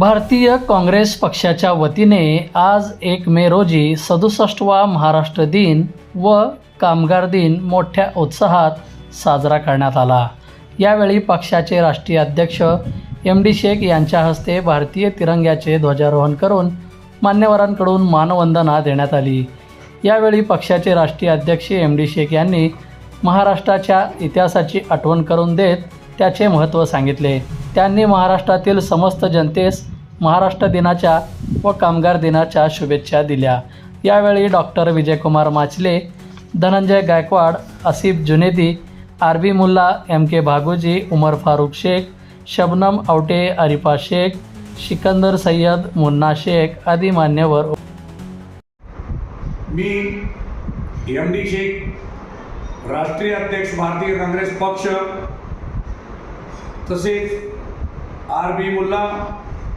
भारतीय काँग्रेस पक्षाच्या वतीने आज 1 मे रोजी 67वा महाराष्ट्र दिन व कामगार दिन मोठ्या उत्साहात साजरा करण्यात आला। यावेळी पक्षाचे राष्ट्रीय अध्यक्ष MD शेख यांच्या हस्ते भारतीय तिरंग्याचे ध्वजारोहण करून मान्यवरांकडून मानवंदना देण्यात आली। यावेळी पक्षाचे राष्ट्रीय अध्यक्ष MD शेख यांनी महाराष्ट्राच्या इतिहासाची आठवण करून देत त्याचे महत्त्व सांगितले। त्यांनी महाराष्ट्रातील समस्त जनतेस महाराष्ट्र दिनाच्या व कामगार दिनाच्या शुभेच्छा दिल्या। यावेळी doctor Vijaykumar Machale, Dhananjay Gaikwad, Asif Junedi, RB Mulla, MK Bhagoji, Umar Farooq Shaikh, Shabnam Awate, Arifa Shaikh, Sikandar Sayyad, Munna Shaikh आदी मान्यवर। मी MD शेख, राष्ट्रीय अध्यक्ष भारतीय काँग्रेस पक्ष, तसेच RB मुल्ला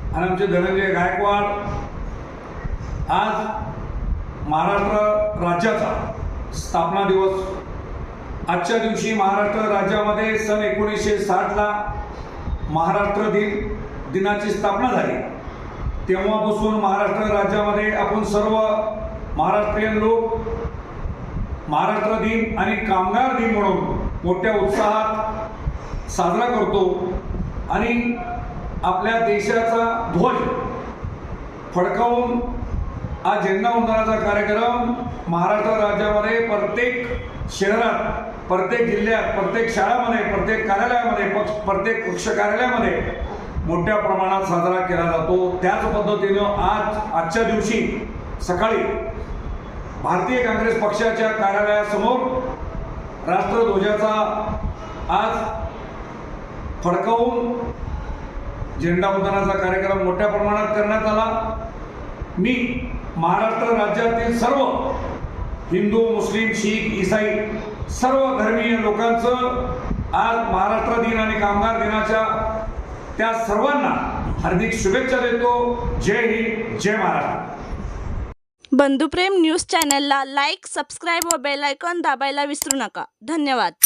आणि आमचे धनंजय गायकवाड आज महाराष्ट्र राज्याचा स्थापना दिवस। आजच्या दिवशी महाराष्ट्र राज्यामध्ये सन 1960ला महाराष्ट्र दिनाची स्थापना झाली। तेव्हापासून महाराष्ट्र राज्यामध्ये आपण सर्व महाराष्ट्रीयन लोक महाराष्ट्र दिन आणि कामगार दिन म्हणून मोठ्या उत्साहात साजरा करतो आणि आपल्या देशाचा ध्वज फडकावून आज झेंडावंदनाचा कार्यक्रम महाराष्ट्र राज्यामध्ये प्रत्येक शहरात, प्रत्येक जिल्ह्यात, प्रत्येक शाळांमध्ये, प्रत्येक कार्यालयामध्ये, प्रत्येक पक्ष कार्यालयामध्ये मोठ्या प्रमाणात साजरा केला जातो। त्याच पद्धतीनं आजच्या दिवशी सकाळी भारतीय काँग्रेस पक्षाच्या कार्यालयासमोर राष्ट्रध्वजाचा आज फडकावून झेंडावंदनाचा कार्यक्रम मोठ्या प्रमाणात करण्यात आला। मी महाराष्ट्र राज्यातील सर्व हिंदू, मुस्लिम, शीख, ईसाई सर्व धर्मीय लोकांचं आज महाराष्ट्र दिन आणि कामगार दिनाच्या त्या सर्वांना हार्दिक शुभेच्छा देतो। जय हिंद, जय महाराष्ट्र। बंधुप्रेम न्यूज चॅनलला लाईक, सबस्क्राईब व बेल आयकॉन दाबायला विसरू नका। धन्यवाद।